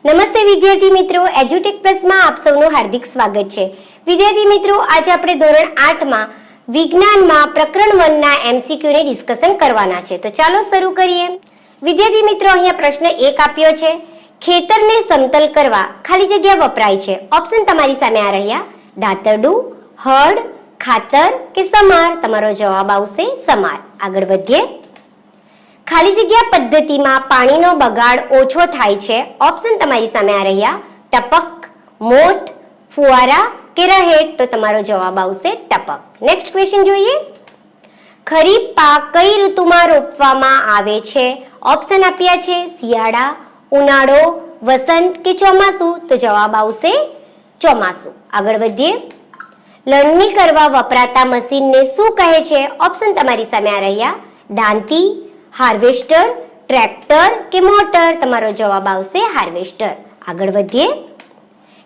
નમસ્તે વિદ્યાર્થી મિત્રો, એજ્યુટેક પ્લસમાં આપ સૌનું હાર્દિક સ્વાગત છે. વિદ્યાર્થી મિત્રો, આજે આપણે ધોરણ 8માં વિજ્ઞાનમાં પ્રકરણ 1 ના MCQ ને ડિસ્કશન કરવાના છે. તો ચાલો શરૂ કરીએ. વિદ્યાર્થી મિત્રો, અહીંયા પ્રશ્ન 1 આપ્યો છે. ખેતરને સમતલ કરવા ખાલી જગ્યા વપરાય છે. ઓપ્શન તમારી સામે આ રહ્યા: દાતરડું, હળ, ખાતર કે સમાર. તમારો જવાબ આવશે સમાર. આગળ વધીએ. ખાલી જગ્યા પદ્ધતિમાં પાણીનો બગાડ ઓછો થાય છે. ઓપ્શન તમારી સામે આ રહ્યા: ટપક, મોટ, ફુવારા કે રહેટ. તો તમારો જવાબ આવશે ટપક. નેક્સ્ટ ક્વેશ્ચન જોઈએ. ખરીફ પાક કઈ ઋતુમાં રોપવામાં આવે છે? ઓપ્શન આપ્યા છે: શિયાળા, ઉનાળો, વસંત કે ચોમાસું. તો જવાબ આવશે ચોમાસું. આગળ વધીએ. લણણી કરવા વપરાતા મશીનને શું કહે છે? ઓપ્શન તમારી સામે આ રહ્યા: દાંતી, હાર્વેસ્ટર, ટ્રેક્ટર કે મોટર. તમારો જવાબ આવશે હાર્વેસ્ટર. આગળ વધીએ.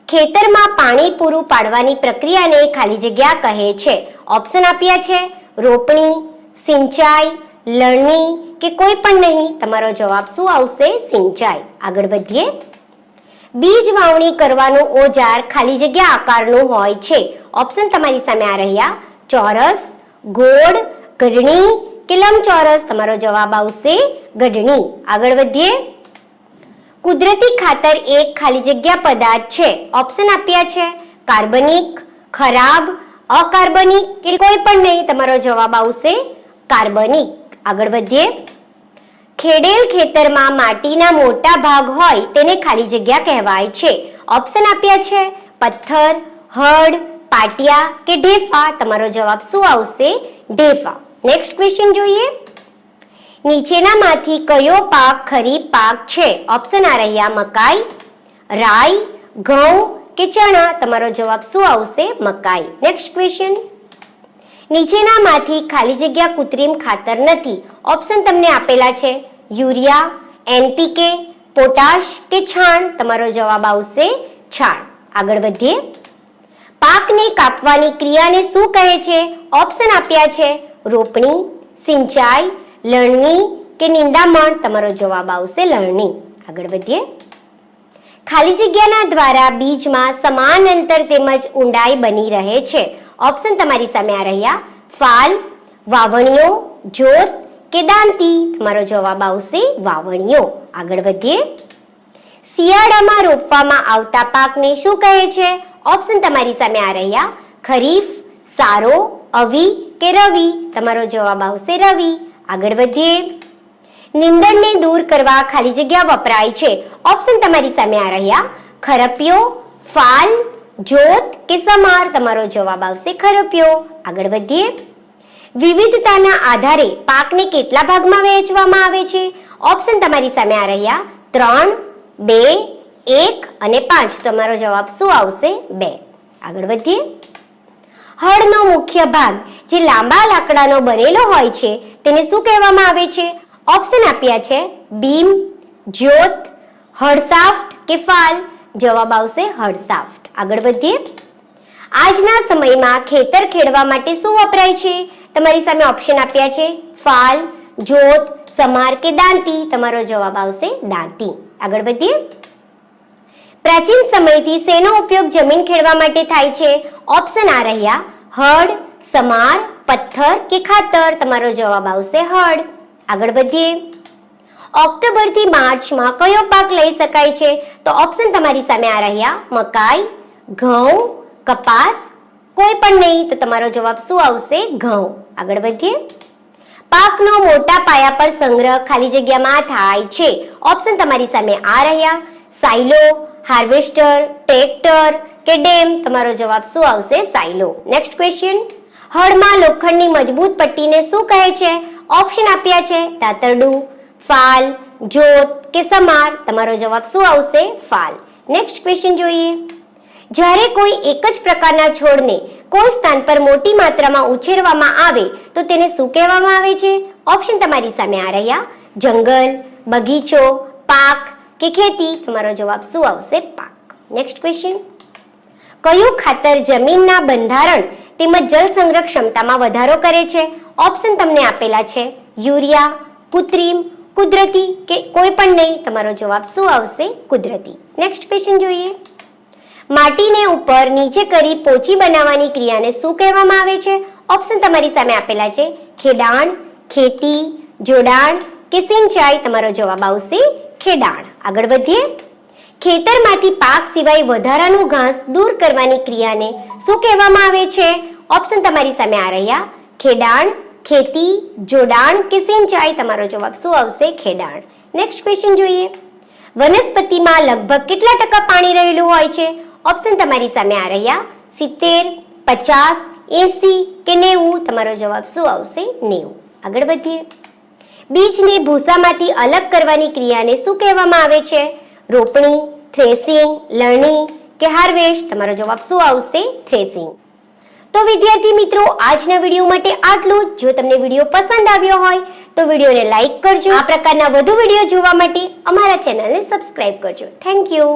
ખેતરમાં પાણી પૂરું પાડવાની પ્રક્રિયાને ખાલી જગ્યા કહે છે. ઓપ્શન આપ્યા છે: રોપણી, સિંચાઈ, લણણી કે કોઈ પણ નહીં. તમારો જવાબ શું આવશે? સિંચાઈ. આગળ વધીએ. બીજ વાવણી કરવાનું ઓજાર ખાલી જગ્યા આકારનું હોય છે. ઓપ્શન તમારી સામે આ રહ્યા: ચોરસ, ગોળ, ગરણી કે લંબચોરસ. તમારો જવાબ આવશે ગઢણી. આગળ વધીએ. કુદરતી ખાતર એક ખાલી જગ્યા પદાર્થ છે. ઓપ્શન આપ્યા છે: કાર્બનિક, ખરાબ, અકાર્બનિક કે કોઈ પણ નહીં. તમારો જવાબ આવશે કાર્બનિક. આગળ વધીએ. ખેડેલ ખેતરમાં માટીના મોટા ભાગ હોય તેને ખાલી જગ્યા કહેવાય છે. ઓપ્શન આપ્યા છે: પથ્થર, હળ, પાટિયા કે ઢેફા. તમારો જવાબ શું આવશે? ઢેફા. નેક્સ્ટ ક્વેશ્ચન જોઈએ. નીચેનામાંથી કયો પાક ખરીફ પાક છે? ઓપ્શન આ રહ્યા: મકાઈ, રાઈ, ઘઉં કે ચણા. તમારો જવાબ શું આવશે? મકાઈ. Next question. નીચેનામાંથી ખાલી જગ્યા કૃત્રિમ ખાતર નથી. ઓપ્શન તમને આપેલા છે: યુરિયા, NPK, પોટાશ કે છાણ. તમારો જવાબ આવશે છાણ. આગળ વધીએ. પાકને કાપવાની ક્રિયાને શું કહે છે? ઓપ્શન આપ્યા છે: રોપણી, સિંચાઈ, લણણી કે નિંદામણ. તમારો જવાબ આવશે લણણી. આગળ વધીએ. ખાલી જગ્યાના દ્વારા બીજમાં સમાન અંતર તેમજ ઊંડાઈ બની રહે છે. ઓપ્શન તમારી સામે આ રહ્યા: ફાલ, વાવણીઓ, જોત કે દાંતી. તમારો જવાબ આવશે વાવણીઓ. આગળ વધીએ. શિયાળામાં રોપવામાં આવતા પાકને શું કહે છે? ઓપ્શન તમારી સામે આ રહ્યા: ખરીફ, સારો, અવી કે રવિ. તમારો જવાબ આવશે રવિ. આગળ વધીએ. નીંદણને દૂર કરવા ખાલી જગ્યા વપરાય છે. ઓપ્શન તમારી સામે આ રહ્યા: ખરપિયો, ફાલ, જોત કે સમાર. તમારો જવાબ આવશે ખરપિયો. આગળ વધીએ. વિવિધતાના આધારે પાકને કેટલા ભાગમાં વહેંચવામાં આવે છે? ઓપ્શન તમારી સામે આ રહ્યા: 3, 2, 1 અને 5. તમારો જવાબ શું આવશે? 2. આગળ વધીએ. હળનો મુખ્ય ભાગ જે લાંબા લાકડાનો બનેલો હોય છે તેને શું કહેવામાં આવે છે? ઓપ્શન આપ્યા છે: બીમ, જ્યોત, હળસાફ્ટ કે ફાલ. જવાબ આવશે હળસાફ્ટ. આગળ વધીએ. આજના સમયમાં ખેતર ખેડવા માટે શું વપરાય છે? તમારી સામે ઓપ્શન આપ્યા છે: ફાલ, જોત, સમાર કે દાંતી. તમારો જવાબ આવશે દાંતી. આગળ વધીએ. પ્રાચીન સમયથી શેનો ઉપયોગ જમીન ખેડવા માટે થાય છે? ઓપ્શન આ રહ્યા: હળ, સમાર, પથ્થર કે ખાતર. તમારો જવાબ આવશે હળ. આગળ વધીએ. ઓક્ટોબર થી માર્ચમાં કયો પાક લઈ શકાય છે? તો ઓપ્શન તમારી સામે આ રહ્યા: મકાઈ, ઘઉં, કપાસ, કોઈ પણ નહીં. તો તમારો જવાબ શું આવશે? ઘઉં. આગળ વધીએ. પાકનો મોટા પાયા પર સંગ્રહ ખાલી જગ્યામાં થાય છે. ઓપ્શન તમારી સામે આ રહ્યા: સાયલો, હાર્વેસ્ટર, ટ્રેક્ટર કે ડેમ. તમારો જવાબ શું આવશે? સાયલો. Next question. હળમાં લોખંડની મજબૂત પટ્ટીને શું કહે છે? ઓપ્શન આપ્યા છે: દાતરડું, ફાલ, જોત કે સમાર. તમારો જવાબ શું આવશે? ફાલ. નેક્સ્ટ ક્વેશ્ચન જોઈએ. જ્યારે કોઈ એક જ પ્રકારના છોડને કોઈ સ્થાન પર મોટી માત્રામાં ઉછેરવામાં આવે તો તેને શું કહેવામાં આવે છે? ઓપ્શન તમારી સામે આ રહ્યા: જંગલ, બગીચો, પાક કે ખેતી. તમારો જવાબ શું આવશે? પાક. Next question. કયું ખાતર જમીનના બંધારણ તેમજ જળ સંગ્રહ ક્ષમતામાં વધારો કરે છે? ઓપ્શન તમને આપેલા છે: યુરિયા, કૃત્રિમ, કુદરતી કે કોઈ પણ નહીં? તમારો જવાબ શું આવશે? કુદરતી. નેક્સ્ટ ક્વેશ્ચન જોઈએ. માટીને ઉપર નીચે કરી પોચી બનાવવાની ક્રિયાને શું કહેવામાં આવે છે? ઓપ્શન તમારી સામે આપેલા છે. ખેડાણ, ખેતી, જોડાણ કે સિંચાઈ? તમારો જવાબ આવશે ખેડાણ. આગળ વધીએ. ખેતરમાંથી પાક સિવાય વધારાનું ઘાસ દૂર કરવાની ક્રિયાને શું કહેવામાં આવે છે? ઓપ્શન તમારી સામે આ રહ્યા. ખેડાણ, ખેતી, જોડાણ કે સિંચાઈ? તમારો જવાબ શું આવશે? ખેડાણ. નેક્સ્ટ ક્વેશ્ચન જોઈએ. વનસ્પતિમાં લગભગ કેટલા ટકા પાણી રહેલું હોય છે? ઓપ્શન તમારી સામે આ રહ્યા. 70, 50, 80 કે 90? તમારો જવાબ શું આવશે? 90. આગળ વધીએ. બીજને ભૂસામાંથી અલગ કરવાની ક્રિયાને શું કહેવામાં આવે છે? રોપણી, થ્રેસિંગ, લણણી કે હાર્વેસ્ટ? તમારો જવાબ શું આવશે? થ્રેસિંગ. તો વિદ્યાર્થી મિત્રો, આજના વિડીયો માટે આટલું જ. જો તમને વિડીયો પસંદ આવ્યો હોય તો વિડીયોને લાઈક કરજો. આ પ્રકારના વધુ વિડીયો જોવા માટે અમારા ચેનલને સબસ્ક્રાઇબ કરજો. Thank you.